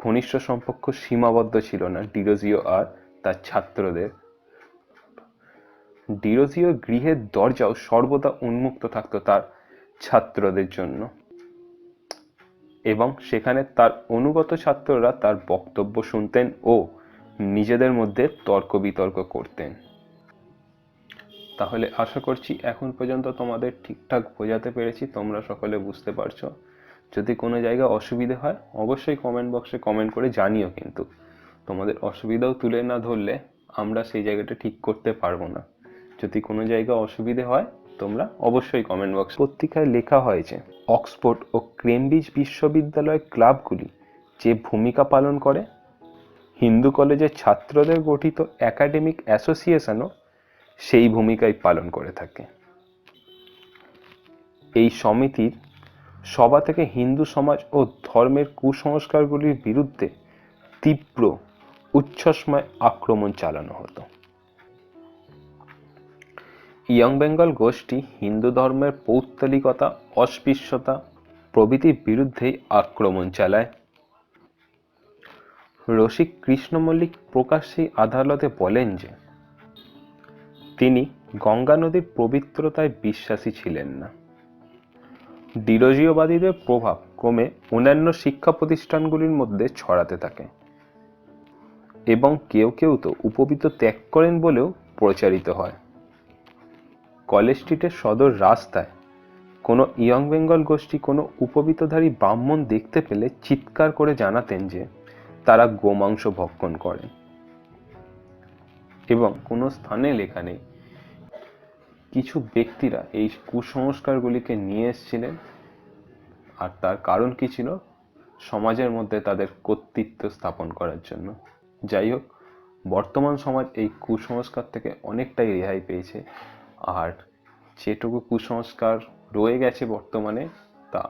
ঘনিষ্ঠ সম্পর্ক সীমাবদ্ধ ছিল না ডিরোজিও আর তার ছাত্রদের। ডিরোজিওর গৃহের দরজাও সর্বদা উন্মুক্ত থাকতো তার ছাত্রদের জন্য, এবং সেখানে তার অনুগত ছাত্ররা তার বক্তব্য শুনতেন ও নিজেদের মধ্যে তর্ক বিতর্ক করতেন। তাহলে আশা করছি এখন পর্যন্ত তোমাদের ঠিকঠাক বোঝাতে পেরেছি, তোমরা সকলে বুঝতে পারছো। যদি কোনো জায়গায় অসুবিধে হয় অবশ্যই কমেন্ট বক্সে কমেন্ট করে জানিও, কিন্তু তোমাদের অসুবিধাও তুলে না ধরলে আমরা সেই জায়গাটা ঠিক করতে পারবো না। যদি কোনো জায়গায় অসুবিধে হয় তোমরা অবশ্যই কমেন্ট বক্স। পত্রিকায় লেখা হয়েছে অক্সফোর্ড ও কেমব্রিজ বিশ্ববিদ্যালয়ের ক্লাবগুলি যে ভূমিকা পালন করে, হিন্দু কলেজের ছাত্রদের গঠিত একাডেমিক অ্যাসোসিয়েশনও সেই ভূমিকাই পালন করে থাকে। এই সমিতির সভা থেকে হিন্দু সমাজ ও ধর্মের কুসংস্কারগুলির বিরুদ্ধে তীব্র উচ্ছ্বাসময় আক্রমণ চালানো হতো। ইয়ং বেঙ্গল গোষ্ঠী হিন্দু ধর্মের পৌত্তলিকতা, অস্পৃশ্যতা প্রভৃতির বিরুদ্ধেই আক্রমণ চালায়। রসিক কৃষ্ণ মল্লিক প্রকাশ্যেই আদালতে বলেন যে তিনি গঙ্গা নদীর পবিত্রতায় বিশ্বাসী ছিলেন না। ডিরোজিওবাদীদের প্রভাব ক্রমে অন্যান্য শিক্ষা প্রতিষ্ঠানগুলির মধ্যে ছড়াতে থাকে এবং কেউ কেউ তো উপবীত ত্যাগ করেন বলেও প্রচারিত হয়। কলেজ স্ট্রিটের সদর রাস্তায় কোনো ইয়ং বেঙ্গল গোষ্ঠী কোনো উপবীতধারী ব্রাহ্মণ দেখতে পেলে চিৎকার করে জানাতেন যে তারা গোমাংস ভক্ষণ করে, এবং কোনো স্থানে লেখা নেই কিছু ব্যক্তিরা এই কুসংস্কারগুলিকে নিয়ে এসেছিলেন, আর তার কারণ কি ছিল? সমাজের মধ্যে তাদের কর্তৃত্ব স্থাপন করার জন্য। যাই হোক, বর্তমান সমাজ এই কুসংস্কার থেকে অনেকটাই রেহাই পেয়েছে, আর যেটুকু কুসংস্কার রয়ে গেছে বর্তমানে তা